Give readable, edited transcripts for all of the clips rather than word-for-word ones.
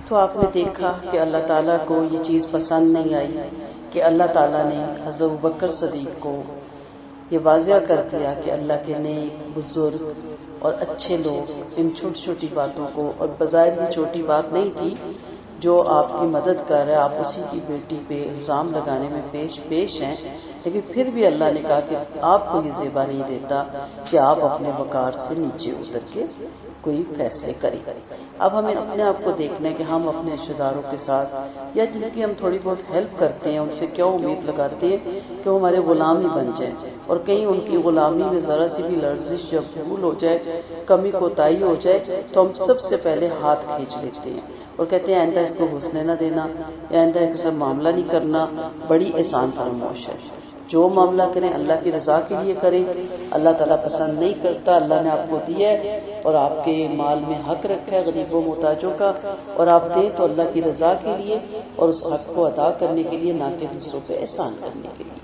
تو آپ نے دیکھا کہ اللہ تعالیٰ کو یہ چیز پسند نہیں آئی کہ اللہ تعالیٰ نے حضرت ابوبکر صدیق کو یہ واضح کر دیا کہ اللہ کے نیک بزرگ اور اچھے لوگ ان چھوٹی چھوٹی باتوں کو، اور بظاہر یہ چھوٹی بات نہیں تھی جو آپ کی مدد کر رہے، آپ اسی کی بیٹی پہ الزام لگانے میں پیش ہیں، لیکن پھر بھی اللہ نے کہا کہ آپ کو یہ زیبا نہیں دیتا کہ آپ اپنے وقار سے نیچے اتر کے کوئی فیصلے کریں۔ اب ہمیں اپنے آپ کو دیکھنا ہے کہ ہم اپنے رشتہ داروں کے ساتھ یا جن کی ہم تھوڑی بہت ہیلپ کرتے ہیں ان سے کیوں امید لگاتے ہیں کہ وہ ہمارے غلام ہی بن جائیں، اور کہیں ان کی غلامی میں ذرا سی بھی لرزش جب بھول ہو جائے، کمی کوتاہی ہو جائے، تو ہم سب سے پہلے ہاتھ کھینچ لیتے ہیں اور کہتے ہیں آئندہ اس کو گھسنے نہ دینا، یا آئندہ اس سے معاملہ نہیں کرنا۔ بڑی احسان فراموش ہے، جو معاملہ کریں اللہ کی رضا کے لیے کریں۔ اللہ تعالیٰ پسند نہیں کرتا، اللہ نے آپ کو دیا ہے اور آپ کے مال میں حق رکھا ہے غریبوں محتاجوں کا، اور آپ دیں تو اللہ کی رضا کے لیے اور اس حق کو ادا کرنے کے لیے، نہ کہ دوسروں پہ احسان کرنے کے لیے۔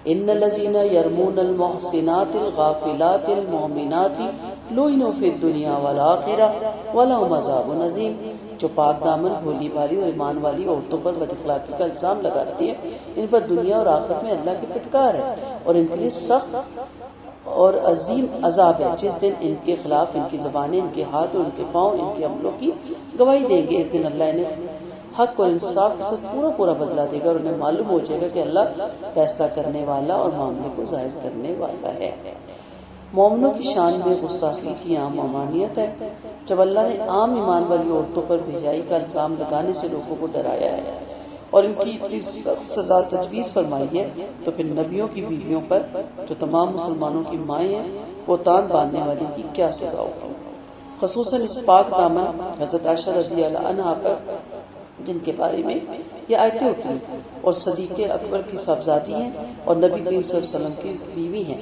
ان الذين يرمون المحصنات الغافلات المؤمنات لعنوا في الدنيا والآخرة ولهم عذاب عظيم، جو پاک دامن بھولی بھالی اور ایمان والی عورتوں پر بد اخلاقی کا الزام لگاتی ہیں، ان پر دنیا اور آخرت میں اللہ کی پھٹکار ہے اور ان کے لیے سخت اور عظیم عذاب ہے، جس دن ان کے خلاف ان کی زبانیں، ان کے ہاتھ اور ان کے پاؤں ان کے عملوں کی گواہی دیں گے۔ اس دن اللہ انہیں حق اور انصاف کے ساتھ پورا بدلہ دے گا، اور انہیں معلوم ہو جائے گا کہ اللہ فیصلہ کرنے والا اور معاملے کو ظاہر کرنے والا ہے۔ مومنوں کی شان میں گستاخی کی عام ممانعت ہے۔ جب اللہ نے عام ایمان والی عورتوں پر بے حیائی کا الزام لگانے سے لوگوں کو ڈرایا ہے اور ان کی اتنی سخت سزا تجویز فرمائی ہے، تو پھر نبیوں کی بیویوں پر جو تمام مسلمانوں کی مائیں ہیں، وہ تان باندھنے والی کی کیا سزا ہوگی؟ خصوصاً اس پاک دامن حضرت عائشہ رضی اللہ عنہا پر، جن کے بارے میں یہ آیتیں ہوتی ہیں اور صدیق اکبر کی صاحبزادی ہیں اور نبی کریم صلی اللہ علیہ وسلم کی بیوی ہیں۔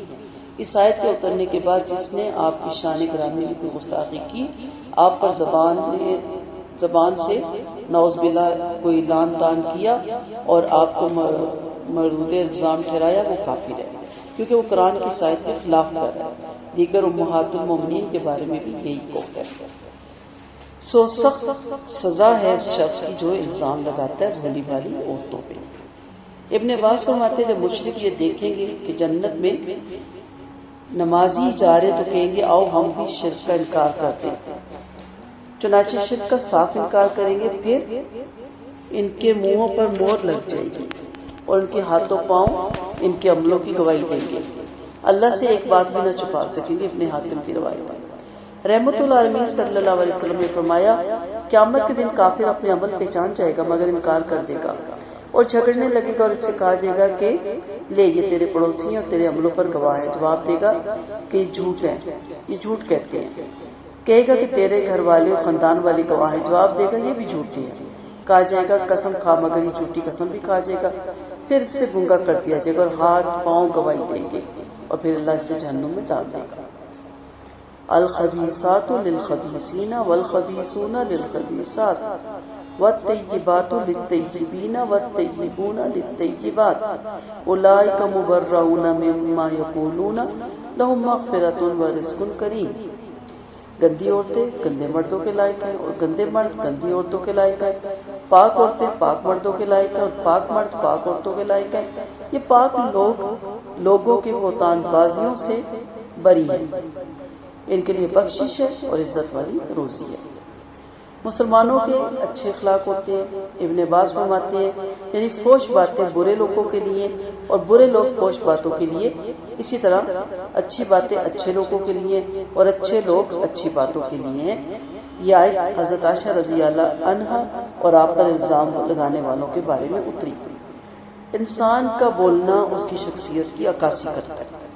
اس آیت کے اترنے کے بعد جس نے آپ کی شان گرامی کی گستاخی کی، آپ پر زبان سے نعوذ باللہ کوئی لعن طعن کیا اور آپ کو مردود الزام ٹھہرایا، وہ کافر ہے، کیونکہ وہ قرآن کی آیت کے خلاف کر رہا ہے۔ دیگر امہات المومنین کے بارے میں بھی یہی قول ہے۔ سخت سزا ہے اس شخص کی جو الزام لگاتا ہے بھولی بھالی عورتوں پہ۔ ابن عباس فرماتے ہیں جب مشرک یہ دیکھیں گے کہ جنت میں نمازی جا رہے تو کہیں گے آؤ ہم بھی شرک کا انکار کرتے ہیں، چنانچہ شرک کا صاف انکار کریں گے، پھر ان کے منہوں پر مہر لگ جائے گی اور ان کے ہاتھوں پاؤں ان کے عملوں کی گواہی دیں گے، اللہ سے ایک بات بھی نہ چھپا سکیں گے۔ اپنے حاتم کی روایت ہے۔ رحمت اللہ علیہ صلی اللہ علیہ وسلم نے فرمایا قیامت کے دن کافر اپنے عمل پہچان جائے گا مگر انکار کر دے گا اور جھگڑنے لگے گا، اور اس سے کہا جائے گا کہ لے یہ تیرے پڑوسی ہیں اور تیرے عملوں پر گواہ ہیں۔ جواب دے گا کہ یہ جھوٹ ہے، یہ جھوٹ کہتے ہیں۔ کہے گا کہ تیرے گھر والے اور خاندان والے گواہ ہیں۔ جواب دے گا یہ بھی جھوٹی ہے۔ کہا جائے گا قسم کھا، مگر یہ جھوٹی قسم بھی کھا جائے گا۔ پھر اس سے گنگا کر دیا جائے گا اور ہاتھ پاؤں گواہی دیں گے، اور پھر اللہ اسے جہنم میں ڈال دے گا۔ الخبیثات للخبیثین والخبیثون للخبیثات والطیبات للطیبین والطیبون للطیبات اولئک مبرؤون مما یقولون لهم مغفرۃ ورزق کریم۔ گندی عورتیں گندے مردوں کے لائق ہیں اور گندے مرد گندی عورتوں کے لائق ہیں۔ پاک عورتیں پاک مردوں کے لائق ہیں اور پاک مرد پاک عورتوں کے لائق ہیں۔ یہ پاک لوگوں کے بہتان بازیوں سے بری ہیں، ان کے لیے بخشش ہے اور عزت والی روزی ہے۔ مسلمانوں کے اچھے اخلاق ہوتے ہیں۔ ابن عباس فرماتے ہیں یعنی فحش باتیں برے لوگوں کے لیے اور برے لوگ فحش باتوں کے لیے، اسی طرح اچھی باتیں اچھے لوگوں کے لیے اور اچھے لوگ اچھی باتوں کے لیے ہیں۔ یہ آیت حضرت عائشہ رضی اللہ عنہا اور آپ پر الزام لگانے والوں کے بارے میں اتری۔ انسان کا بولنا اس کی شخصیت کی عکاسی کرتا ہے۔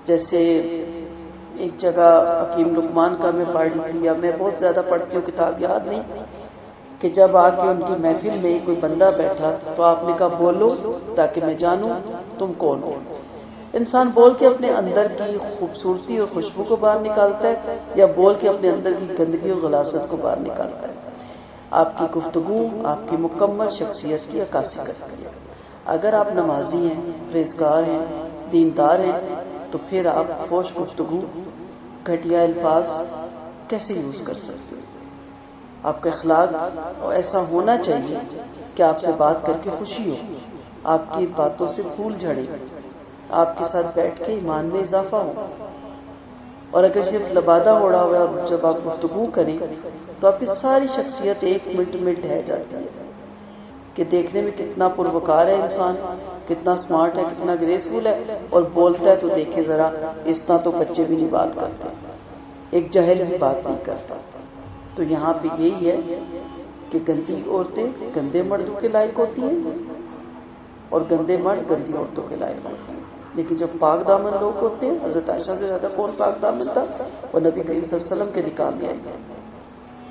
جیسے ایک جگہ حکیم لقمان کا میں پڑھ رہی تھی، یا میں بہت زیادہ پڑھتی ہوں، کتاب یاد نہیں، کہ جب آ کے ان کی محفل میں کوئی بندہ بیٹھا تو آپ نے کہا بولو تاکہ میں جانوں تم کون ہو۔ انسان بول کے اپنے اندر کی خوبصورتی اور خوشبو کو باہر نکالتا ہے، یا بول کے اپنے اندر کی گندگی اور غلاظت کو باہر نکالتا ہے۔ آپ کی گفتگو آپ کی مکمل شخصیت کی عکاسی کرتی ہے۔ اگر آپ نمازی ہیں، پرہیزگار ہیں، دیندار ہیں، تو پھر آپ فحش گفتگو، گھٹیا الفاظ کیسے یوز کر سکتے ہیں؟ آپ کا اخلاق ایسا ہونا چاہیے کہ آپ سے بات کر کے خوشی ہو، آپ کی باتوں سے پھول جھڑے، آپ کے ساتھ بیٹھ کے ایمان میں اضافہ ہو. اور اگر صرف لبادہ اڑا ہوا جب آپ گفتگو کریں تو آپ کی ساری شخصیت 1 منٹ میں ڈھہ جاتی ہے کہ دیکھنے میں کتنا پروکار ہے انسان، کتنا سمارٹ ہے، کتنا گریسفل ہے، اور بولتا ہے تو دیکھیں ذرا اس طرح تو بچے بھی نہیں بات کرتے، ایک جاہل بھی بات نہیں کرتا. تو یہاں پہ یہی ہے کہ گندی عورتیں گندے مردوں کے لائق ہوتی ہیں اور گندے مرد گندی عورتوں کے لائق ہوتے ہیں. لیکن جو پاک دامن لوگ ہوتے ہیں، حضرت عائشہ سے زیادہ کون پاک دامن تھا؟ وہ نبی کریم صلی اللہ علیہ وسلم کے نکاح میں آئی.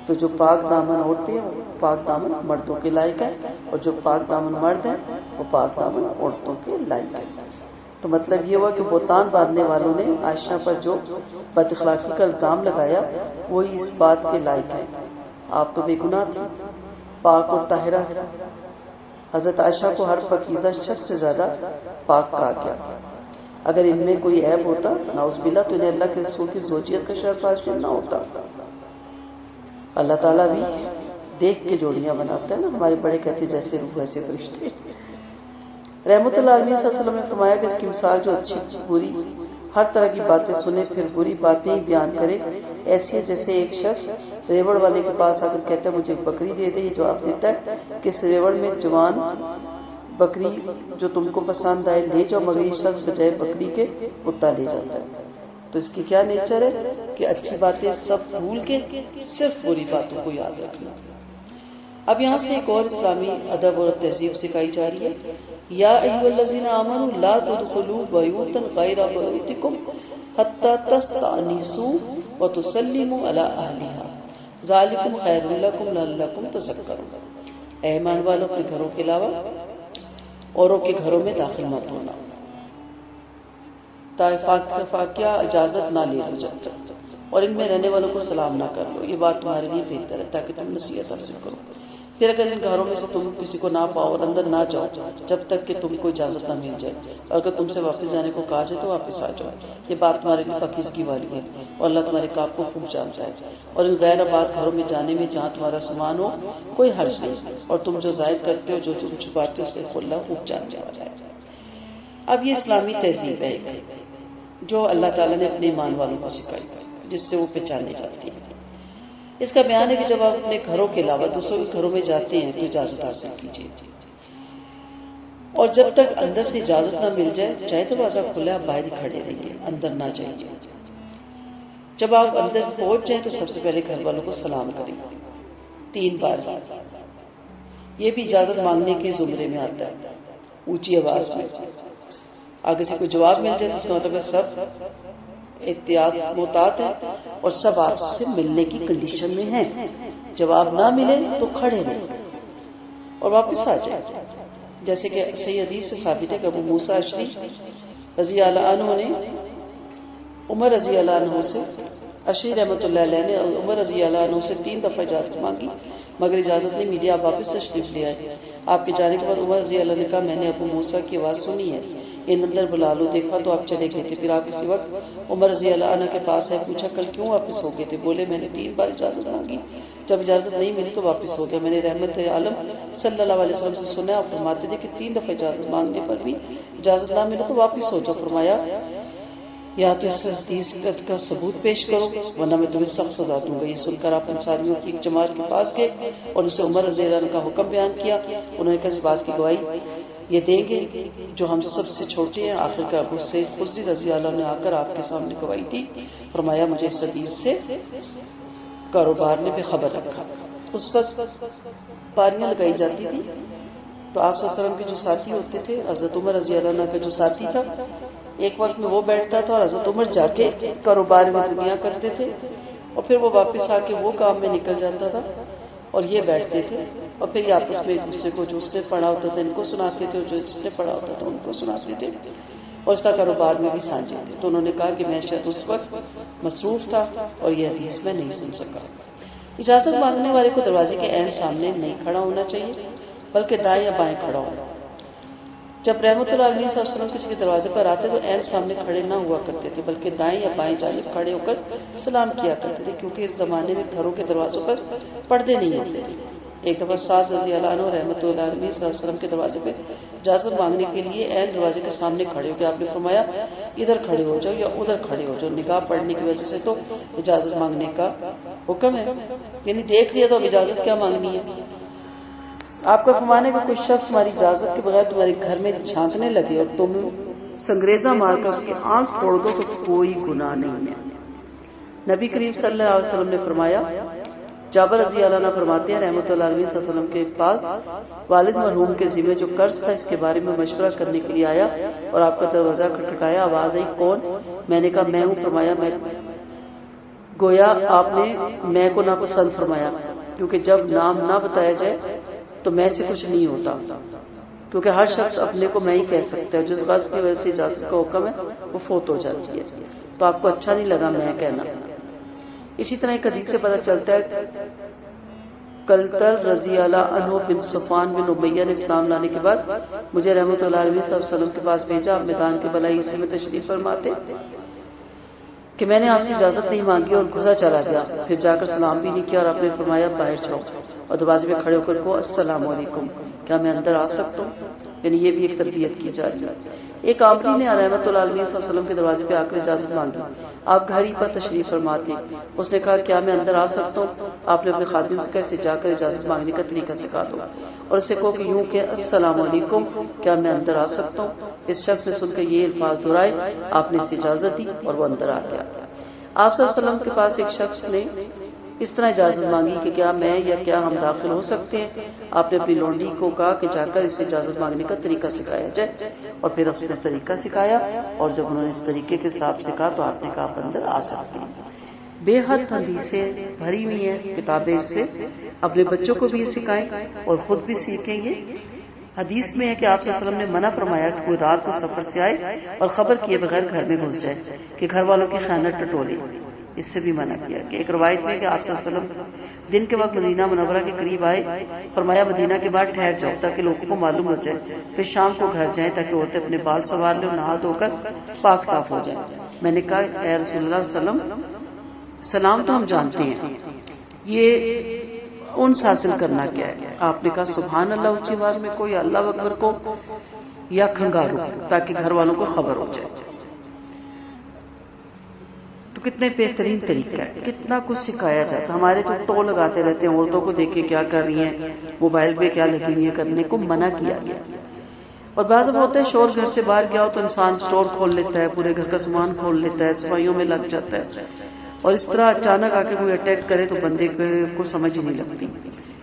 تو جو پاک دامن عورتیں ہیں وہ پاک دامن مردوں کے لائق ہیں، اور جو پاک دامن مرد ہیں وہ پاک دامن عورتوں کے لائق ہیں. تو مطلب یہ ہوا کہ بہتان باندھنے والوں نے عائشہ پر جو بد اخلاقی کا الزام لگایا وہی اس بات کے لائق ہے. آپ تو بے گناہ تھی، پاک اور طاہرہ تھی. حضرت عائشہ کو ہر پاکیزہ شخص سے زیادہ پاک کہا گیا. اگر ان میں کوئی عیب ہوتا نعوذ باللہ تو انہیں اللہ کے رسول کی زوجیت کا شرف حاصل نہ ہوتا. اللہ تعالیٰ بھی دیکھ کے جوڑیاں بناتا ہے نا. ہمارے بڑے کہتے جیسے روح ویسے فرشتے. رحمت اللہ علیہ صلی اللہ علیہ وسلم نے فرمایا کہ اس کی مثال جو اچھی بری ہر طرح کی باتیں سنے پھر بری باتیں ہی بیان کرے ایسی ہے جیسے ایک شخص ریوڑ والے کے پاس آ کر کہتا ہے مجھے ایک بکری دے دے. یہ جواب دیتا ہے کہ اس ریوڑ میں جوان بکری جو تم کو پسند آئے لے جاؤ، مگر یہ شخص بجائے بکری کے کتا لے جاتا ہے. تو اس کی کیا نیچر ہے کہ اچھی باتیں سب بھول کے صرف بری باتوں کو یاد رکھنا. اب یہاں سے ایک اور اسلامی ادب اور تہذیب سکھائی جا رہی ہے. یا ایھا الذین آمنوا لا تدخلوا بیوتا غیر بیوتکم حتی تستأنسوا وتسلموا علی اہلها ذالکم خیر لکم لعلکم تذکرون. اے ایمان والو اپنے گھروں کے علاوہ اوروں کے گھروں میں داخل مت ہونا فاقیہ اجازت نہ لے لو جب تک، اور ان میں رہنے والوں کو سلام نہ کر لو. یہ بات تمہارے لیے بہتر ہے تاکہ تم نصیحت حاصل کرو. پھر اگر ان گھروں میں سے تم کسی کو نہ پاؤ اور اندر نہ جاؤ جب تک کہ تم کو اجازت نہ مل جائے، اور اگر تم سے واپس جانے کو کہا جائے تو واپس آ جاؤ. یہ بات تمہارے لیے پاکیزگی والی ہے اور اللہ تمہارے کام کو خوب جانتا ہے. اور ان غیر آباد گھروں میں جانے میں جہاں تمہارا سامان ہو کوئی حرج نہیں، اور تم جو ظاہر کرتے ہو جو تم چھپاتے ہو اسے اللہ خوب جاننے والا ہے. اب یہ اسلامی تہذیب ہے جو اللہ تعالیٰ نے اپنے ایمان والوں کو سکھائی جس سے وہ پہچانے جاتے ہیں. اس کا بیان ہے کہ جب آپ اپنے گھروں کے علاوہ دوسروں کے گھروں میں جاتے ہیں تو اجازت حاصل کیجیے، اور جب تک اندر سے اجازت نہ مل جائے چاہے دروازہ کھلا آپ باہر ہی کھڑے رہیے، اندر نہ جائیے. جب آپ اندر پہنچ جائیں تو سب سے پہلے گھر والوں کو سلام کریں 3 بار. یہ بھی اجازت مانگنے کے زمرے میں آتا ہے، اونچی آواز میں. آگے سے کوئی جواب مل جائے تو اس کا مطلب ہے سب احتیاط محتاط ہے اور سب آپ سے ملنے کی کنڈیشن میں ہیں. جواب نہ ملے تو کھڑے رہیں اور واپس آ جائیں. جیسے کہ صحیح حدیث سے ثابت ہے کہ ابو موسیٰ اشعری رضی اللہ عنہ نے عمر رضی اللہ عنہ سے اشعری رحمۃ اللہ علیہ نے عمر رضی اللہ عنہ سے 3 دفعہ اجازت مانگی مگر اجازت نہیں ملی. آپ واپس تشریف لے آئے. آپ کے جانے کے بعد عمر رضی اللہ نے کہا میں نے ابو موسیٰ کی آواز سنی ہے، ان اندر بلا لو. دیکھا تو آپ چلے گئے تھے. پھر آپ اسی وقت عمر رضی اللہ عنہ کے پاس ہے، پوچھا کل کیوں واپس ہو گئے تھے؟ بولے میں نے 3 بار اجازت مانگی، جب اجازت نہیں ملی تو واپس ہو گیا. میں نے رحمت عالم صلی اللہ علیہ وسلم سے سنا آپ فرماتے تھے کہ 3 دفعہ اجازت مانگنے پر بھی اجازت نہ ملے تو واپس ہو جاؤ. فرمایا یا تو اس حدیث کا ثبوت پیش کرو ورنہ میں تمہیں سخت سزا دوں گا. یہ سن کر آپ انصاریوں کی ایک جماعت کے پاس گئے اور اسے عمر رضی اللہ عنہ کا حکم بیان کیا. انہوں نے کہا اس بات کی گواہی یہ دیں گے جو ہم سب سے چھوٹے ہیں. آخر کار ابو سعید خدری رضی اللہ عنہ نے آ کر آپ کے سامنے گواہی دی. فرمایا مجھے اس حدیث سے کاروبار نے بے خبر رکھا. اس وقت پاریاں لگائی جاتی تھی تو آپ صلی اللہ علیہ وسلم کے جو ساتھی ہوتے تھے، حضرت عمر رضی اللہ عنہ کا جو ساتھی تھا، ایک وقت میں وہ بیٹھتا تھا اور حضرت عمر جا کے کاروبار میں دنیا کرتے تھے اور پھر وہ واپس آ کے وہ کام میں نکل جاتا تھا اور یہ بیٹھتے تھے اور پھر یہ آپس میں ایک دوسرے کو جو اس نے پڑھا ہوتا تھا ان کو سناتے تھے اور جو جس نے پڑھا ہوتا تھا ان کو سناتے تھے اور اس کا کاروبار میں بھی سانجھے تھے. تو انہوں نے کہا کہ میں شاید اس وقت مصروف تھا اور یہ حدیث میں نہیں سن سکا. اجازت مانگنے والے کو دروازے کے عین سامنے نہیں کھڑا ہونا چاہیے بلکہ دائیں یا بائیں کھڑا ہونا. جب رحمت اللہ علیہ صلی اللہ علیہ وسلم کسی کے دروازے پر آتے تو عین سامنے کھڑے نہ ہوا کرتے تھے، بلکہ دائیں یا بائیں جانب کھڑے ہو کر سلام کیا کرتے تھے، کیونکہ اس زمانے میں گھروں کے دروازوں پر پردے نہیں ہوتے تھے۔ ایک دفعہ سعد رضی اللہ عنہ رحمت اللہ علیہ صلی اللہ علیہ وسلم کے دروازے پہ اجازت مانگنے کے لیے عین دروازے کے سامنے کھڑے ہو گئے۔ آپ نے فرمایا ادھر کھڑے ہو جاؤ یا ادھر کھڑے ہو جاؤ، نگاہ پڑنے کی وجہ سے تو اجازت مانگنے کا حکم ہے، یعنی دیکھ لیا تو اب اجازت کیا مانگنی ہے۔ آپ کا فرمانے کا کوئی شخص تمہاری اجازت کے بغیر تمہارے گھر میں جھانکنے لگے اور تم سنگریزہ مار کر اس کی آنکھ پھوڑ دو تو کوئی گناہ نہیں ہے۔ نبی کریم صلی اللہ علیہ وسلم نے فرمایا، جابر رضی اللہ عنہ فرماتے ہیں رحمۃ اللہ علیہ صلی اللہ علیہ وسلم کے پاس والد مرحوم کے ذمہ جو قرض تھا اس کے بارے میں مشورہ کرنے کے لیے آیا اور آپ کا دروازہ کھٹکھٹایا، آواز آئی کون؟ میں نے کہا میں ہوں۔ فرمایا میں، گویا آپ نے میں کو ناپسند فرمایا، کیونکہ جب نام نہ بتایا جائے تو میں سے کچھ نہیں ہوتا، کیونکہ ہر شخص اپنے کو میں ہی کہہ سکتا ہے، جس غرض کی وجہ سے اجازت کا حکم ہے وہ فوت ہو جاتی ہے، تو آپ کو اچھا نہیں لگا میں کہنا۔ اسی طرح ایک حدیث سے پتہ چلتا ہے کلتر رضی اللہ عنہ بن صفوان بن امیہ نے اسلام لانے کے بعد مجھے رحمۃ اللہ علیہ صلی اللہ علیہ وسلم کے پاس بھیجا۔ آپ میدان کے بلائی حصے میں تشریف فرماتے کہ میں نے آپ سے اجازت نہیں مانگی اور گھسا چلا گیا، پھر جا کر سلام بھی نہیں کیا، اور آپ نے فرمایا باہر جاؤ اور دروازے پہ کھڑے ہو کر کو السلام علیکم، کیا میں اندر آ سکتا ہوں؟ یعنی یہ بھی ایک تربیت کی جائے۔ ایک عامری نے رحمۃ اللہ علیہ صلی اللہ علیہ وسلم کے دروازے پہ آ کر اجازت مانگی، آپ گھر ہی پر تشریف فرما تھے۔ اس نے کہا کیا میں اندر آ سکتا ہوں؟ آپ نے اپنے خادم سے کہا اسے جا کر اجازت مانگنے کا طریقہ سکھا دو اور اسے کہو کہ یوں کہ السلام علیکم، کیا میں اندر آ سکتا ہوں؟ اس شخص نے سن کر یہ الفاظ دہرائے، آپ نے اسے اجازت دی اور وہ اندر آ گیا۔ آپ صلی اللہ علیہ وسلم کے پاس ایک شخص نے اس طرح اجازت مانگی کہ کیا میں یا کیا ہم داخل ہو سکتے ہیں؟ آپ نے اپنی لونڈی کو کہا کہ جا کر اسے اجازت مانگنے کا طریقہ سکھایا جائے، اور پھر اس نے طریقہ سکھایا، اور جب انہوں نے اس طریقے کے حساب سے کہا تو آپ نے کہا آپ اندر آ سکتے ہیں۔ بے حد حدیثیں بھری ہوئی ہیں کتابیں اس سے، اپنے بچوں کو بھی یہ سکھائیں اور خود بھی سیکھیں گے۔ حدیث میں ہے کہ آپ صلی اللہ علیہ وسلم نے منع فرمایا کہ کوئی رات کو سفر سے آئے اور خبر کیے بغیر گھر میں گھس جائے کہ گھر والوں کی خیانت ٹٹولے، اس سے بھی منع کیا کہ ایک روایت میں کہ آپ صلی اللہ علیہ وسلم دن کے وقت مدینہ منورہ کے قریب آئے، فرمایا مدینہ کے بعد ٹھہر جاؤ تاکہ لوگوں کو معلوم ہو جائے، پھر شام کو گھر جائیں تاکہ عورتیں اپنے بال سنوار لیں اور نہا دھو کر پاک صاف ہو جائیں۔ میں نے کہا اے رسول اللہ صلی اللہ علیہ وسلم، سلام تو ہم جانتے ہیں، یہ انس حاصل کرنا کیا ہے؟ آپ نے کہا سبحان اللہ اونچی آواز میں کو، یا اللہ اکبر کو، یا کھنگارو، تاکہ گھر والوں کو خبر ہو جائے۔ تو کتنے بہترین طریقہ ہے، کتنا کچھ سکھایا جاتا۔ ہمارے تو ٹو لگاتے رہتے ہیں عورتوں کو دیکھے کیا کر رہی ہیں، موبائل پہ کیا لگی ہوئی ہیں، کرنے کو منع کیا گیا۔ اور بعض اب ہوتا ہے شور گھر سے باہر گیا ہو تو انسان سٹور کھول لیتا ہے، پورے گھر کا سامان کھول لیتا ہے، صفائیوں میں لگ جاتا ہے، اور اس طرح اچانک آ کے کوئی اٹیک کرے تو بندے کو سمجھ ہی نہیں لگتی۔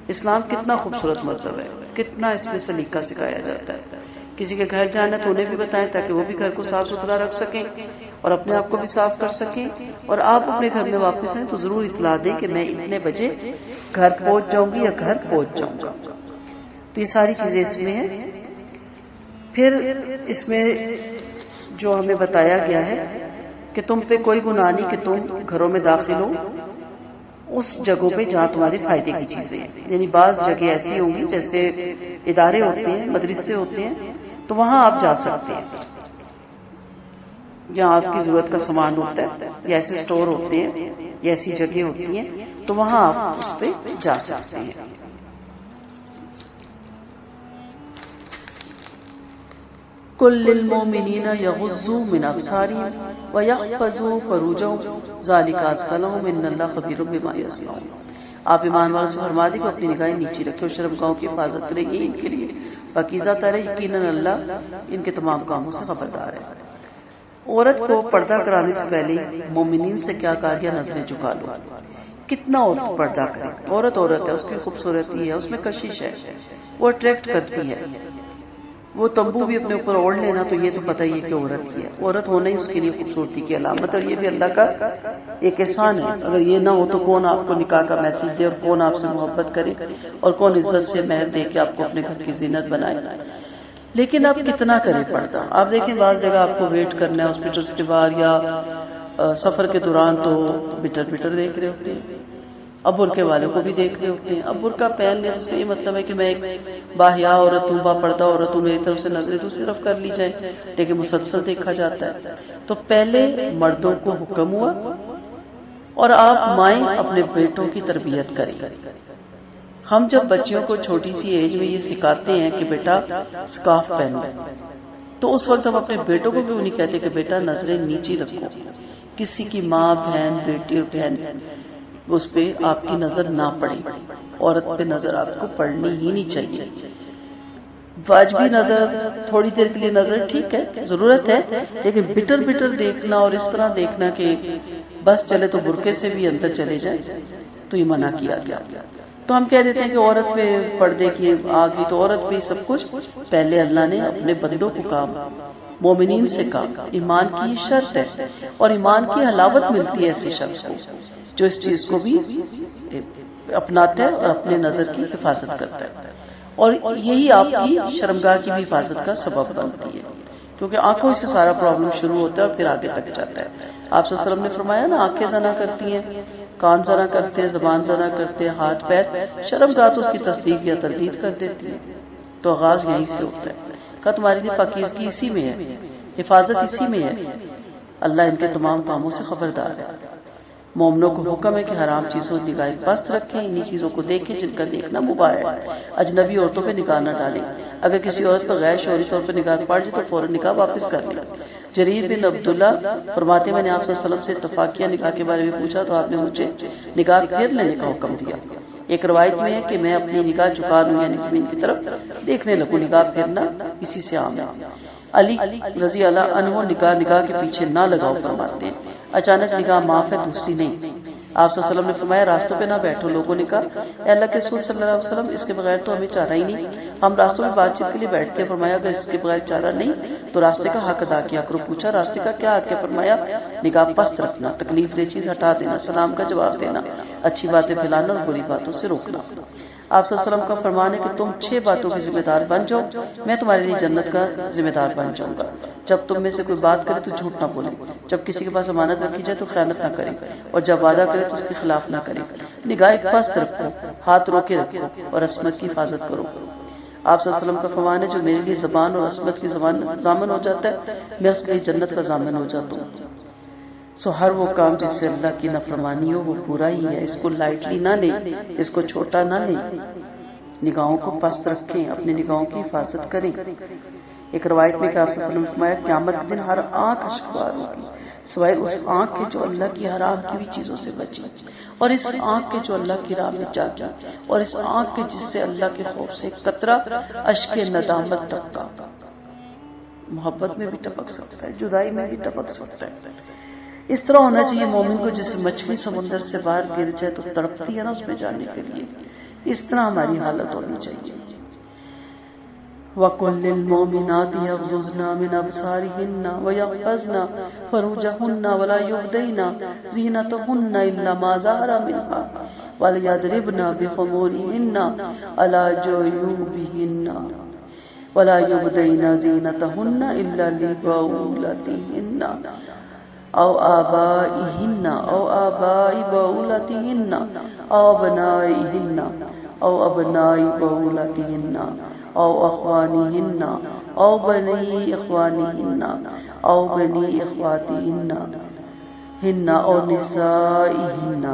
اسلام کتنا خوبصورت مذہب ہے، کتنا اس میں سلیقہ سکھایا جاتا ہے۔ کسی کے گھر جانا تو انہیں بھی بتائیں تاکہ وہ بھی گھر کو صاف ستھرا رکھ سکیں اور اپنے آپ کو بھی صاف کر سکیں، اور آپ اپنے گھر میں واپس آئیں تو ضرور اطلاع دیں کہ میں اتنے بجے گھر پہنچ جاؤں گی یا گھر پہنچ جاؤں گا۔ تو یہ ساری چیزیں اس میں ہیں۔ پھر اس میں جو ہمیں بتایا گیا ہے کہ تم پہ کوئی گناہ نہیں کہ تم گھروں میں داخل ہو اس جگہوں پہ جہاں تمہارے فائدے کی چیزیں ہیں، یعنی بعض جگہ ایسی ہوں گی جیسے ادارے ہوتے ہیں، مدرسے ہوتے ہیں، تو وہاں آپ جا سکتے ہیں جہاں آپ کی ضرورت کا سامان ہوتا ہے، یا ایسے سٹور ہوتے ہیں یا ایسی جگہ ہوتی ہیں، تو وہاں آپ اس پہ جا سکتے ہیں۔ قل للمؤمنین یغضوا من ابصارهم ویحفظوا فروجهم ذلک ازکی لهم ان اللہ خبیر بما یصنعون۔ آپ ایمان والوں سے فرما دیں کہ اپنی نگاہیں نیچی رکھیں اور شرمگاہوں کی حفاظت کریں، یہ ان کے لیے پاکیزہ تر ہے، یقیناً اللہ ان کے تمام کاموں سے خبردار ہے۔ عورت کو پردہ کرانے سے پہلے مومنین سے کیا کہا گیا؟ نظریں جھکا لو۔ کتنا عورت پردہ کرے؟ عورت ہے، اس کی خوبصورتی ہے، اس میں کشش ہے، وہ اٹریکٹ کرتی ہے۔ وہ تمبو بھی اپنے اوپر اوڑھ لینا تو یہ تو پتہ ہی ہے کہ عورت ہی ہے، عورت ہونا ہی اس کے لیے خوبصورتی کی علامت، اور یہ بھی اللہ کا ایک احسان ہے۔ اگر یہ نہ ہو تو کون آپ کو نکاح کا میسج دے، اور کون آپ سے محبت کرے، اور کون عزت سے مہر دے کے آپ کو اپنے گھر کی زینت بنائے۔ لیکن اب کتنا کرے پردہ؟ آپ دیکھیں بعض جگہ آپ کو ویٹ کرنا ہے ہاسپٹلس کے باہر یا سفر کے دوران تو بٹر دیکھ رہے ہوتے ہیں، اب برقعے والوں کو بھی دیکھ رہے ہوتے ہیں. اب برقع پہن لے تو اس کا یہ مطلب ہے کہ میں ایک باحیا عورت ہوں, با پردہ عورت ہوں, میری طرف سے نظریں دوسری طرف کر لی جائیں, لیکن مسلسل دیکھا جاتا ہے. تو پہلے مردوں کو حکم ہوا اور آپ مائیں اپنے بیٹوں کی تربیت کریں. ہم جب بچیوں کو چھوٹی سی ایج میں یہ سکھاتے ہیں کہ بیٹا سکارف پہنو, تو اس وقت ہم اپنے بیٹوں کو کیوں نہیں کہتے کہ بیٹا نظریں نیچی رکھو, کسی کی ماں بہن بیٹی اور بہن اس پہ آپ کی نظر نہ پڑے, عورت پہ نظر آپ کو پڑنی ہی نہیں چاہیے. واجبی نظر, تھوڑی دیر کے لیے نظر ٹھیک ہے, ضرورت ہے, لیکن بٹر بٹر دیکھنا اور اس طرح دیکھنا کہ بس چلے تو برقعے سے بھی اندر چلے جائے, تو یہ منع کیا گیا. تو ہم کہہ دیتے ہیں کہ عورت پہ پردے کی آ گئی تو عورت پہ سب کچھ. پہلے اللہ نے اپنے بندوں کو کہا, مومنین سے کہا, ایمان کی شرط ہے اور ایمان کی حلاوت ملتی ہے ایسے شخص کو جو اس چیز کو بھی اپناتا ہے اور اپنے نظر کی حفاظت کرتا ہے, اور یہی آپ کی شرمگاہ کی بھی حفاظت کا سبب بنتی ہے, کیونکہ آنکھوں سے سارا پرابلم شروع ہوتا ہے اور پھر آگے تک جاتا ہے. آپ صلی اللہ علیہ وسلم نے فرمایا نا, آنکھیں زنا کرتی ہیں, کان زنا کرتے ہیں, زبان زنا کرتے ہیں, ہاتھ پیر, شرمگاہ تو اس کی تصدیق یا تردید کر دیتی ہے. تو آغاز یہیں سے ہوتا ہے. کہا تمہاری لیے پاکیزگی اسی میں ہے, حفاظت اسی میں ہے. اللہ ان کے تمام کاموں سے خبردار ہے. مومنوں کو حکم ہے کہ حرام چیزوں کی نگاہ پست رکھیں, انہی چیزوں کو دیکھیں جن کا دیکھنا مباح ہے. اجنبی عورتوں پہ نگاہ نہ ڈالیں. اگر کسی عورت پر غیر شعوری طور پر نگاہ پڑ جائے تو فوراً نگاہ واپس کر لیں. جریر بن عبداللہ فرماتے میں نے آپ صلی اللہ علیہ وسلم سے اتفاقیہ نگاہ کے بارے میں پوچھا تو آپ نے مجھے نگاہ پھیر لینے کا حکم دیا. ایک روایت میں ہے کہ میں اپنی نگاہ جھکا لوں, یعنی زمین کی طرف دیکھنے لگوں. نگاہ پھیرنا اسی سے عام ہے. علی رضی اللہ عنہ نگاہ کے پیچھے نہ لگاؤ فرماتے ہیں. اچانک نگاہ معاف ہے, دوسری نہیں. آپ صلی اللہ علیہ وسلم نے فرمایا راستوں پہ نہ بیٹھو. لوگوں نے کہا اے اللہ کے رسول صلی اللہ علیہ وسلم, اس کے بغیر تو ہمیں چارہ ہی نہیں, ہم راستوں میں بات چیت کے لیے بیٹھتے ہیں. فرمایا اگر اس کے بغیر چارہ نہیں تو راستے کا حق ادا کیا کرو. پوچھا راستے کا کیا حق ہے؟ فرمایا نگاہ پست رکھنا, تکلیف دہ چیز ہٹا دینا, سلام کا جواب دینا, اچھی باتیں پھیلانا اور بری باتوں سے روکنا. آپ صلی اللہ علیہ وسلم کا فرمان ہے کہ تم 6 باتوں کے ذمہ دار بن جاؤ, میں تمہارے لیے جنت کا ذمہ دار بن جاؤں گا. جب تم میں سے کوئی بات کرے تو جھوٹ نہ بولے, جب کسی کے پاس امانت رکھی جائے تو خیانت نہ کرے, اور جب وعدہ کرے تو اس کے خلاف نہ کرے. نگاہ پست رکھو, ہاتھ روکے رکھو, اور عصمت کی حفاظت کرو. آپ صلی اللہ علیہ وسلم کا فرمان ہے جو میرے لیے زبان اور عصمت کی ضامن ہو جاتا ہے, میں اس کے لیے جنت کا ضامن ہو جاتا ہوں. سو ہر وہ کام جس سے اللہ کی نافرمانی ہو وہ برا ہی ہے, اس کو لائٹلی نہ لیں, اس کو چھوٹا نہ لیں. نگاہوں کو پست رکھیں, اپنی نگاہوں کی حفاظت کریں. ایک روایت میں کہ آپ صلی اللہ علیہ وسلم نے فرمایا قیامت کے دن ہر آنکھ اشکبار ہوگی سوائے اس آنکھ کے جو اللہ کی حرام کی بھی چیزوں سے بچی, اور اس آنکھ کے جو اللہ کی راہ میں جاگی, اور اس آنکھ کے جس سے اللہ کے خوف سے قطرہ اشک ندامت ٹپکا. محبت میں بھی ٹپک سکتا ہے, جدائی میں بھی ٹپک سکتا ہے. اس طرح ہونا چاہیے مومن کو جیسے مچھلی سمندر سے باہر گر جائے تو تڑپتی ہے نا اس میں جانے کے لیے, اس طرح ہماری حالت ہونی چاہیے. وَقُلْ لِلْمُؤْمِنَاتِ يَغْضُضْنَ مِنْ أَبْصَارِهِنَّ وَيَحْفَظْنَ فُرُوجَهُنَّ وَلَا يُبْدِينَ زِينَتَهُنَّ إِلَّا مَا ظَهَرَ مِنْهَا وَلْيَضْرِبْنَ بِخُمُورِهِنَّ عَلَى جُيُوبِهِنَّ وَلَا يُبْدِينَ زِينَتَهُنَّ إِلَّا لِبُعُولَتِهِنَّ أو آبائهن أو آباء بعولتهن أو أبنائهن أو أبناء بعولتهن أو أخوانهن أو بني إخوانهن أو بني إخواتهن أو نسائهن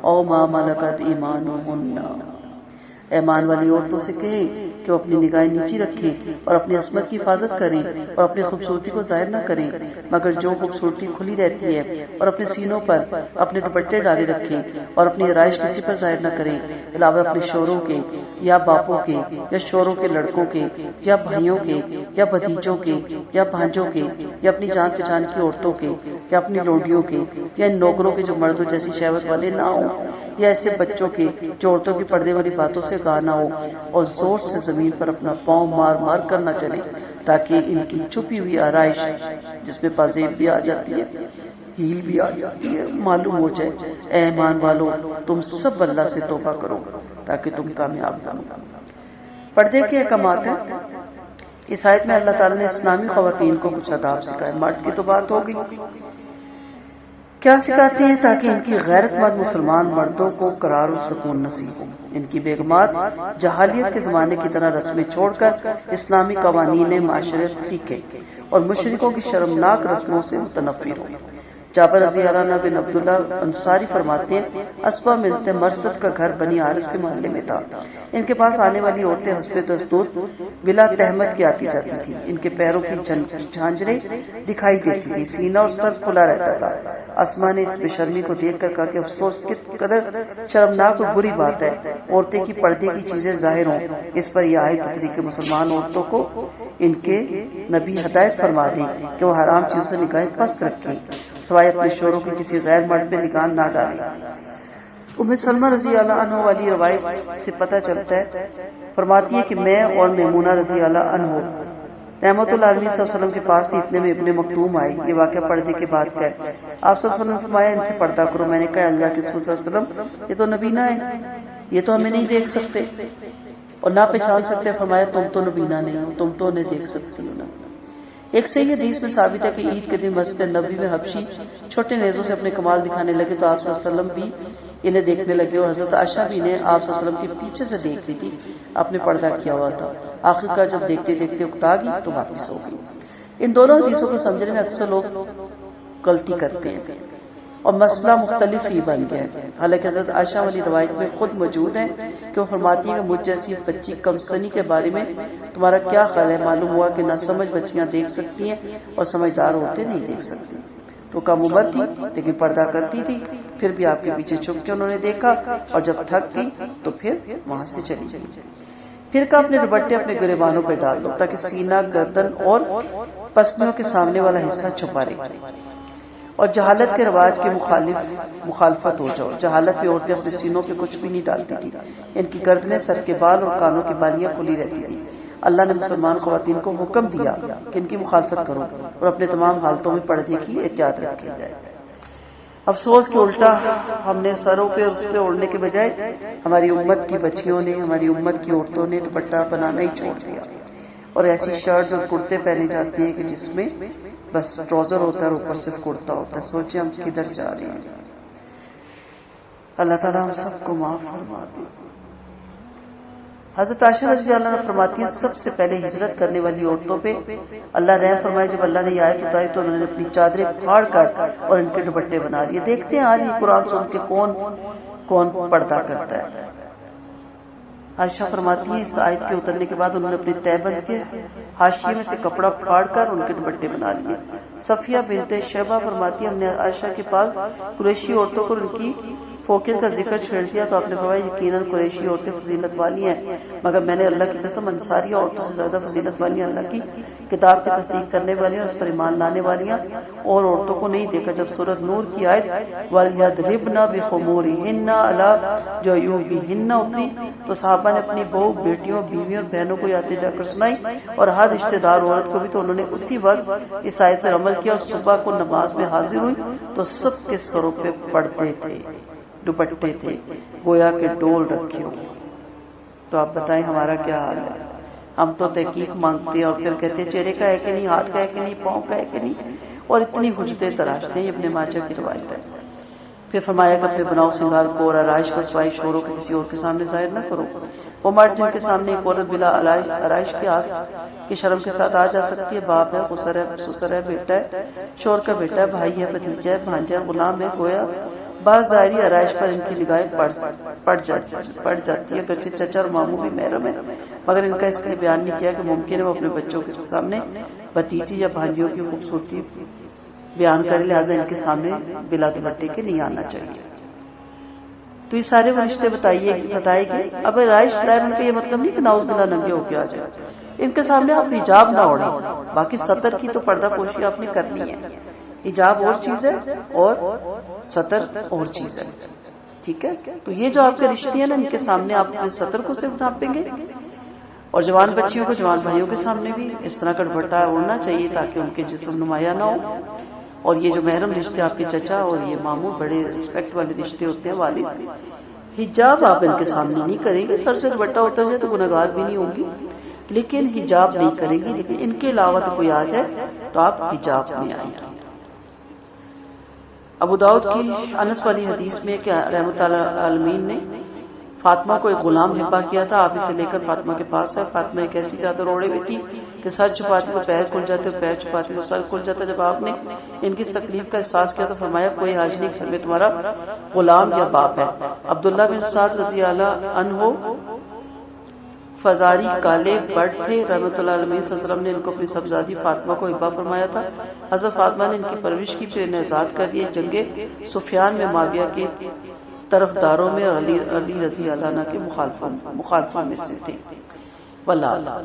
أو ما ملكت إيمانهن. ایمان والی عورتوں سے کہیں کہ وہ اپنی نگاہیں نیچی رکھیں اور اپنی عصمت کی حفاظت کریں اور اپنی خوبصورتی کو ظاہر نہ کریں, مگر جو خوبصورتی کھلی رہتی ہے, اور اپنے سینوں پر اپنے دوپٹے ڈالے رکھیں اور اپنی آرائش کسی پر ظاہر نہ کریں علاوہ اپنے شوہروں کے یا باپوں کے یا شوہروں کے لڑکوں کے یا بھائیوں کے یا بھتیجوں کے یا بھانجوں کے یا اپنی جان پہچان کی عورتوں کے یا اپنی لونڈیوں کے یا ان نوکروں کے جو مردوں جیسی شہوت والے نہ ہوں, یا ایسے بچوں کے جو عورتوں کی پردے والی باتوں سے گاہ نہ ہو, اور زور سے زمین پر اپنا پاؤں مار مار کر نہ چلے تاکہ ان کی چھپی ہوئی آرائش جس میں پازیب بھی آ جاتی ہے, ہیل بھی آ جاتی ہے, معلوم ہو جائے. اے ایمان والو تم سب اللہ سے توبہ کرو تاکہ تم کامیاب بنو. پردے کے احکامات ہیں. اس آیت میں اللہ تعالیٰ نے اسلامی خواتین کو کچھ آداب سکھائے. مرد کی تو بات ہو گئی, کیا سکھاتی ہیں؟ تاکہ ان کی غیرت مند مسلمان مردوں کو قرار و سکون نصیب ہو۔ ان کی بیگمات جاہلیت کے زمانے کی طرح رسمیں چھوڑ کر اسلامی قوانین معاشرت سیکھیں اور مشرکوں کی شرمناک رسموں سے متنفر ہوں۔ جابر رضی اللہ عنہ بن عبداللہ انصاری فرماتے ہیں، اسبا بنت مرثد کا گھر بنی حارث کے محلے میں تھا۔ ان کے پاس آنے والی عورتیں حسب دستور بلا تہمت کی آتی جاتی تھی۔ ان کے پیروں کی جھانجریں دکھائی دیتی تھی، سینہ اور سر کھلا رہتا تھا۔ اسما نے اس بے شرمی کو دیکھ کر کہا کہ افسوس کس قدر شرمناک اور بری بات ہے عورتیں کی پردے کی چیزیں ظاہر ہوں۔ اس پر یہ آیت اتری کہ مسلمان عورتوں کو ان کے نبی ہدایت فرما دیں کہ وہ حرام چیزوں سے نگاہیں پست رکھیں، سوائے اپنے شوہروں کی کسی غیر مرد پہ نگاہ نہ ڈالیں۔ ام سلمہ رضی اللہ عنہ والی روایت سے پتہ چلتا ہے، فرماتی ہے کہ میں اور میمونہ رضی اللہ عنہ رحمت اللہ علیہ صلی اللہ علیہ وسلم کے پاس تھی، اتنے میں ابن مکتوم آئی۔ یہ واقعہ پردے کے بعد کا ہے۔ آپ صلی اللہ علیہ وسلم نے فرمایا ان سے پردہ کرو۔ میں نے کہا اللہ کے رسول صلی اللہ علیہ وسلم یہ تو نبینہ ہے، یہ تو ہمیں نہیں دیکھ سکتے اور نہ پہچان سکتے۔ فرمایا تم تو نبینہ نہیں ہو، تم تو انہیں دیکھ سکتی ہو نا۔ ایک صحیح حدیث میں ثابت ہے کہ عید کے دن مسجد نبوی میں حبشی چھوٹے نیزوں سے اپنے کمال دکھانے لگے تو آپ صلی اللہ علیہ وسلم بھی انہیں دیکھنے لگے اور حضرت عائشہ بھی نے آپ صلی اللہ علیہ وسلم کے پیچھے سے دیکھ رہی تھی، آپ نے پردہ کیا ہوا تھا۔ آخر کار جب دیکھتے دیکھتے اکتا گئی تو واپس ہو گئی۔ ان دونوں حدیثوں کو سمجھنے میں اکثر لوگ غلطی کرتے ہیں اور مسئلہ مختلف ہی بن گیا ہے۔ حالانکہ حضرت عائشہ والی روایت میں خود موجود ہے کہ وہ فرماتی ہے کہ مجھ جیسی بچی کم سنی کے بارے میں تمہارا کیا خیال ہے؟ معلوم ہوا کہ نہ سمجھ بچیاں دیکھ سکتی ہیں اور سمجھدار عورتیں نہیں دیکھ سکتی۔ تو کم عمر تھی لیکن پردہ کرتی تھی، پھر بھی آپ کے پیچھے چھپ کے انہوں نے دیکھا اور جب تھک گئی تو پھر وہاں سے چلی گئی۔ پھر کہا اپنے دوپٹے اپنے گریبانوں پہ ڈال لو تاکہ سینہ، گردن اور پسلیوں کے سامنے والا حصہ چھپا رہے اور جہالت کے رواج کے مخالفت ہو جاؤ۔ جہالت میں عورتیں اپنے سینوں پہ کچھ بھی نہیں ڈالتی تھی، ان کی گردنیں، سر کے بال اور کانوں کی بالیاں کھلی رہتی تھی۔ اللہ نے مسلمان خواتین کو حکم دیا کہ ان کی مخالفت کرو اور اپنے تمام حالتوں میں پردے کی احتیاط رکھی جائے۔ افسوس کہ الٹا ہم نے سروں پہ اس پہ اوڑھنے کے بجائے ہماری امت کی بچیوں نے، ہماری امت کی عورتوں نے دوپٹہ بنانا ہی چھوڑ دیا اور ایسی شرٹ اور کرتے پہنے جاتی ہیں کہ جس میں بس ٹراؤزر ہوتا ہے اور اوپر سے کرتا ہوتا ہے۔ سوچیں ہم کدھر جا رہے ہیں۔ اللہ تعالیٰ ہم سب کو معاف فرما دے۔ حضرت عائشہ رضی اللہ عنہ فرماتی ہیں سب سے پہلے ہجرت کرنے والی عورتوں پہ اللہ رحم فرمائے، جب اللہ نے یہ آیت اتاری تو انہوں نے اپنی چادریں پھاڑ کر اور ان کے دوپٹے بنا لیے۔ دیکھتے ہیں آج یہ قرآن سن کے کون پردہ کرتا ہے۔ عائشہ فرماتی ہیں اس آیت کے اترنے کے بعد انہوں نے اپنے تہبند کے حاشیے میں سے کپڑا پھاڑ کر ان کے دوپٹے بنا لیے۔ صفیہ بنت شیبہ فرماتی ہیں ہم نے عائشہ کے پاس قریشی عورتوں کو ان کی فوقیت کا ذکر چھیڑ دیا تو آپ نے فرمایا یقیناً قریشی عورتیں فضیلت والی ہیں، مگر میں نے اللہ کی قسم انصاری عورتوں سے زیادہ فضیلت والی اللہ کی کتاب کی تصدیق کرنے والی اور اس پر ایمان لانے والیاں اور عورتوں کو نہیں دیکھا۔ جب سورۃ نور کی آیت وَلْيَضْرِبْنَ بِخُمُورِهِنَّ عَلَىٰ جُيُوبِهِنَّ اتری تو صحابہ نے اپنی بہو، بیٹیوں، بیویوں اور بہنوں کو آتے جا کر سنائی اور ہر رشتہ دار عورت کو بھی، تو انہوں نے اسی وقت اس آیت پر عمل کیا اور صبح کو نماز میں حاضر ہوئی تو سب کے سروں پہ پردے تھے، دوپٹے تھے، گویا کے ڈول رکھے ہو۔ تو آپ بتائیں ہمارا کیا حال ہے؟ ہم تو تحقیق مانگتے ہیں اور پھر کہتے ہیں چہرے کا ہے کہ نہیں، ہاتھ کا ہے کہ نہیں، پاؤں کا ہے کہ نہیں، اور اتنی حجتیں تراشتے ہیں۔ یہ ابن ماجہ کی روایت ہے۔ پھر فرمایا کہ اپنے بناؤ سنگار کو اور آرائش کا سوائے شوروں کے کسی اور کے سامنے ظاہر نہ کرو۔ وہ مرد جن کے سامنے ایک عورت بلا آرائش کے آس کی شرم کے ساتھ آ جا سکتی ہے، باپ ہے، خسر ہے، سسر ہے، بیٹا ہے، شور کا بیٹا ہے، بھائی ہے، بھتیجا ہے، بھانجا ہے، غلام ہے، گویا بعض ظاہری آرائش پر ان کی نگاہیں پڑ جاتی ہے، اگرچہ چچا اور ماموں بھی محرم ہے، مگر ان کا اس لیے بیان نہیں کیا کہ ممکن ہے وہ اپنے بچوں کے سامنے بھتیجی یا بھانجیوں کی خوبصورتی بیان کرے، لہٰذا ان کے سامنے بلا دوپٹے کے نہیں آنا چاہیے۔ تو یہ سارے وہ رشتے بتائے گئے۔ اب آرائش ظاہر ان کا یہ مطلب نہیں کہ ناؤز باللہ ننگے ہو کے آ جائے، ان کے سامنے آپ حجاب نہ اوڑھیں، باقی سطر کی تو پردہ پوشی آپ نے کرنی ہے۔ حجاب اور چیز ہے اور سطر اور چیز ہے، ٹھیک ہے؟ تو یہ جو آپ کے رشتے ہیں نا، ان کے سامنے آپ اپنے سطر کو صرف ڈھانپیں گے اور جوان بچیوں کو جوان بھائیوں کے سامنے بھی اس طرح کا دوپٹہ اوڑھنا چاہیے تاکہ ان کے جسم نمایاں نہ ہو۔ اور یہ جو محرم رشتے آپ کے چچا اور یہ ماموں، بڑے رسپیکٹ والے رشتے ہوتے ہیں، والد، حجاب آپ ان کے سامنے نہیں کریں گے۔ سر سے دوپٹہ اتر جائے تو گنہگار بھی نہیں ہوں گی، لیکن حجاب نہیں کریں گی۔ لیکن ان کے علاوہ تو کوئی آ جائے تو آپ حجاب میں آئیں گے۔ ابو داؤد کی انس والی حدیث میں کہ رحمۃ اللہ عالمین نے فاطمہ کو ایک غلام ہبا کیا تھا، آپ اسے لے کر فاطمہ کے پاس ہے۔ فاطمہ ایک ایسی چادر اوڑے ہوئی تھی کہ سر چھپاتی تو پیر کھل جاتے، پیر چھپاتی تو سر کھل جاتا۔ جب آپ نے ان کی تکلیف کا احساس کیا تو فرمایا کوئی حاج نہیں، گھر میں تمہارا غلام یا باپ ہے۔ عبداللہ بن سعد رضی اللہ عنہ فزاری کالے بڑ تھے، رحمۃ اللہ علیہ وسلم نے ان کو اپنی صاحبزادی فاطمہ کو ہبا فرمایا تھا۔ حضرت فاطمہ نے ان کی پرورش کی، پھر انہیں آزاد کر دیا۔ جنگ سفیان میں معاویہ کے طرفداروں میں علی رضی اللہ عنہ کے مخالفوں میں سے تھے۔ واللہ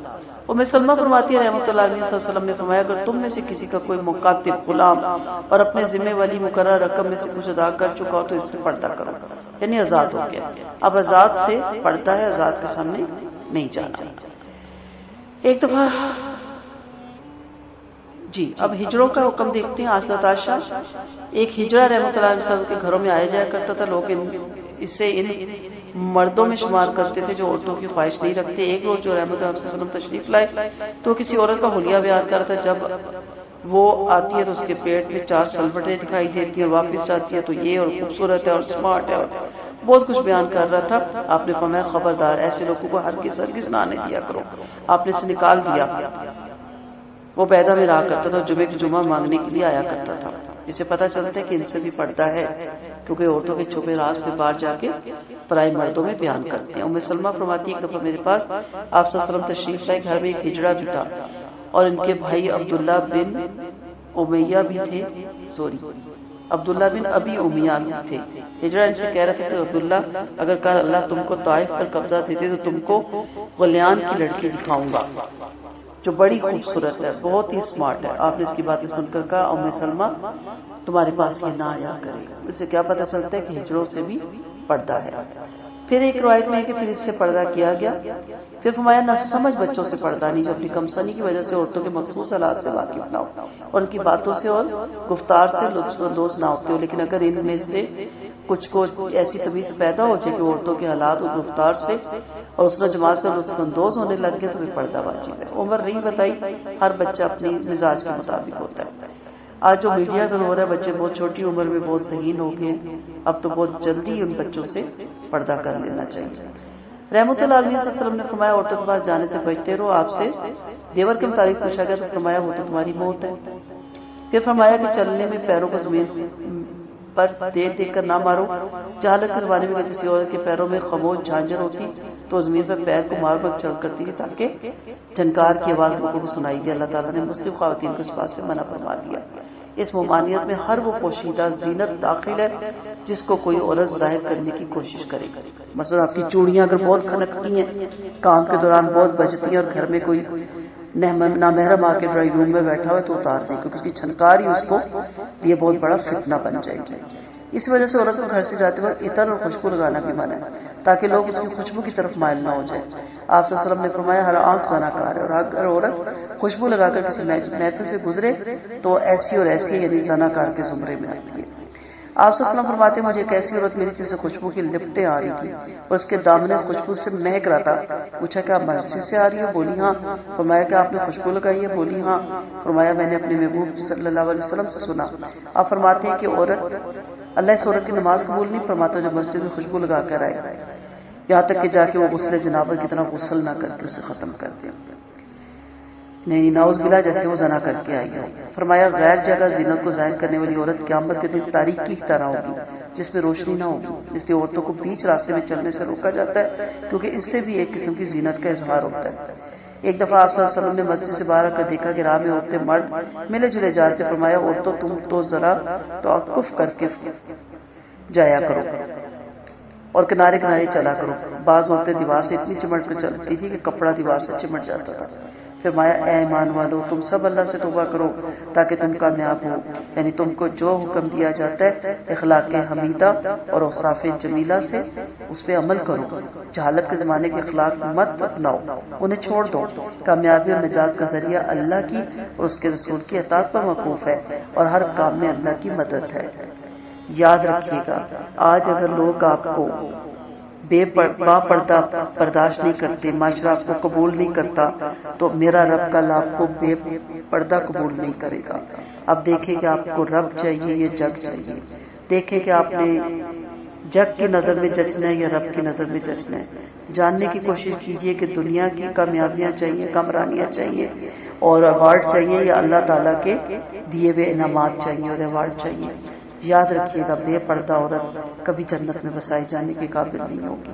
ام سلمہ فرماتی ہے رحمۃ اللہ علیہ وسلم نے فرمایا اگر تم میں سے کسی کا کوئی مکاتب غلام اور اپنے ذمہ والی مقررہ رقم میں سے کچھ ادا کر چکا ہو تو اس سے پردہ کرو، یعنی آزاد ہو گیا۔ اب آزاد سے پردہ ہے، آزاد کے سامنے نہیں جانا۔ ایک دفعہ اب ہجروں کا حکم دیکھتے ہیں۔ حضرت عائشہ ایک ہجرہ رحمۃ اللہ علیہ وسلم کے گھروں میں آیا جایا کرتا تھا، لوگ اسے ان مردوں میں شمار کرتے تھے جو عورتوں کی خواہش نہیں رکھتے۔ ایک روز جو رحمۃ اللہ علیہ وسلم تشریف لائے تو کسی عورت کا حلیہ بیان کر رہا تھا، جب وہ آتی ہے تو اس کے پیٹ میں 4 سلوٹیں دکھائی دیتی ہیں، اور واپس جاتی ہے تو یہ اور خوبصورت ہے اور اسمارٹ ہے اور بہت کچھ بیان کر رہا تھا۔ آپ نے فرمایا خبردار، ایسے لوگوں کو ہرگز نہ آنے دیا کرو۔ آپ نے اسے نکال دیا۔ وہ بیدہ میں رہا کرتا تھا، جمعے کی جمعہ مانگنے کے لیے آیا کرتا تھا۔ اسے پتہ چلتا ہے کہ ان سے بھی پردہ ہے، کیونکہ عورتوں کے چھپے راز پہ باہر جا کے پرائے مردوں میں بیان کرتے ہیں۔ ام سلمہ فرماتی ایک دفعہ میرے پاس آپ صلی اللہ علیہ وسلم تشریف لائے، گھر میں ایک ہجڑا بھی تھا اور ان کے بھائی عبداللہ بن امیہ بھی تھے، عبداللہ بن ابی امیہ بھی تھے۔ ہجڑا ان سے کہہ رہے تھے کہ عبداللہ اگر کل اللہ تم کو طائف پر قبضہ دیتے تو تم کو غلیان کی لڑکی دکھاؤں گا جو بڑی خوبصورت ہے، بہت ہی اسمارٹ ہے۔ آپ نے اس کی باتیں سن کر کہا ام سلمہ تمہارے پاس یہ نہ آیا کرے۔ اس سے کیا پتہ چلتا ہے کہ ہجڑوں سے بھی پردہ ہے۔ پھر ایک روایت میں ہے کہ پھر اس سے پردہ کیا گیا۔ پھر فرمایا نہ سمجھ بچوں سے پردہ نہیں جو اپنی کمسنی کی وجہ سے عورتوں کے مخصوص حالات سے واقف نہ ہو اور ان کی باتوں سے اور گفتار سے لطف اندوز نہ ہوتے ہو، لیکن اگر ان میں سے کچھ کو ایسی تمیز پیدا ہو جائے کہ عورتوں کے حالات اور گفتار سے اور حسن و جمال سے لطف اندوز ہونے لگ گئے تو پھر پردہ واجب ہے۔ عمر نہیں بتائی، ہر بچہ اپنی مزاج کے مطابق ہوتا ہے۔ آج جو میڈیا کا ہو رہا ہے، بچے بہت چھوٹی عمر میں بہت ذہین ہو گئے ہیں، اب تو بہت جلدی ان بچوں سے پردہ کر لینا چاہیے۔ رحمۃ اللہ علیہ وسلم نے فرمایا عورتوں کے پاس جانے سے بچتے رہو۔ آپ سے دیور کے متعلق پوچھا گیا تو فرمایا وہ تو تمہاری موت ہے۔ پھر فرمایا کہ چلنے میں پیروں کو زمین پر دے کر نہ مارو۔ جہالت کے زمانے میں کسی عورت کے پیروں میں خاموش جھانجھر ہوتی تو زمین پر پیر کو مار کر چل کرتی تھی تاکہ جھنکار کی آواز لوگوں کو سنائی دے۔ اللہ تعالیٰ نے مسلم خواتین کو اس بات سے منع فرما دیا۔ اس ممانعت میں ہر وہ پوشیدہ زینت داخل ہے جس کو کوئی عورت ظاہر کرنے کی کوشش کرے۔ مثلا آپ کی چوڑیاں اگر بہت کھنکتی ہیں، کام کے دوران بہت بجتی ہیں اور گھر میں کوئی نامحرم آ کے ڈرائنگ روم میں بیٹھا ہوا ہے تو اتار دیں، کیونکہ اس کی چھنکار ہی اس کو یہ بہت بڑا فتنہ بن جائے گی۔ اس وجہ سے عورت کو گھر سے جاتے وقت عطر اور خوشبو لگانا بھی منع ہے تاکہ لوگ اس کی خوشبو کی طرف مائل نہ ہو جائے۔ آپ صلی اللہ علیہ وسلم نے فرمایا ہر آنکھ زنا کار ہے، اور اگر عورت خوشبو لگا کر کسی محفل سے گزرے تو ایسی اور ایسی یعنی زنا کار کے زمرے میں آتی ہے۔ آپ صلی اللہ علیہ وسلم فرماتے ہیں مجھے ایک ایسی عورت ملی جس سے خوشبو کی لپٹیں آ رہی تھی اور اس کے دامن خوشبو سے مہک رہا تھا۔ پوچھا کہ آپ مسجد سے آ رہی ہو؟ بولی ہاں۔ فرمایا کہ آپ نے خوشبو لگائی ہے؟ بولی ہاں۔ فرمایا میں نے اپنے محبوب صلی اللہ علیہ وسلم سے سنا۔ آپ فرماتے ہیں کہ عورت اللہ اس عورت کی نماز قبول نہیں فرماتا جب مسجد میں خوشبو لگا کر آئے، یہاں تک کہ جا کے وہ غسل جنابت کی طرح غسل نہ کر کے اسے ختم کر دیا، نہیں ناؤز بلا جیسے وہ زنا کر کے آئی ہو۔ فرمایا غیر جگہ زینت کو ظاہر کرنے والی عورت قیامت کے دن تاریکی کی طرح ہوگی جس میں روشنی نہ ہوگی، اس لیے عورتوں کو بیچ راستے میں چلنے سے روکا جاتا ہے کیونکہ اس سے بھی ایک قسم کی زینت کا اظہار ہوتا ہے۔ ایک دفعہ آپ صلی اللہ علیہ وسلم نے مسجد سے باہر آ کر دیکھا کہ راہ میں عورتیں مرد ملے جلے جاتے۔ فرمایا عورتوں تم تو ذرا توقف کر کے جایا کرو اور کنارے کنارے چلا کرو۔ بعض عورتیں دیوار سے اتنی چمٹ کر چلتی تھی کہ کپڑا دیوار سے چمٹ جاتا تھا۔ فرمایا اے ایمان والو تم سب اللہ سے توبہ کرو تاکہ تم کامیاب ہو، یعنی تم کو جو حکم دیا جاتا ہے اخلاق حمیدہ اور اوصاف جمیلہ سے اس پہ عمل کرو۔ جہالت کے زمانے کے اخلاق مت اپناؤ، انہیں چھوڑ دو۔ کامیابی اور نجات کا ذریعہ اللہ کی اور اس کے رسول کی اطاعت پر موقوف ہے اور ہر کام میں اللہ کی مدد ہے۔ یاد رکھیے گا آج اگر لوگ آپ کو با پردہ برداشت نہیں کرتے، معاشرہ آپ کو قبول نہیں کرتا، تو میرا رب کل آپ کو بے پردہ قبول نہیں کرے گا۔ اب دیکھیں کہ آپ کو رب چاہیے یا جگ چاہیے۔ دیکھیں کہ آپ نے جگ کی نظر میں جچنا ہے یا رب کی نظر میں جچنا ہے. جاننے کی کوشش کیجئے کہ دنیا کی کامیابیاں چاہیے، کامرانیاں چاہیے اور ایوارڈ چاہیے یا اللہ تعالیٰ کے دیے ہوئے انعامات چاہیے اور ایوارڈ چاہیے. یاد رکھیے گا بے پردہ عورت کبھی جنت میں بسائی جانے کے قابل نہیں ہوگی.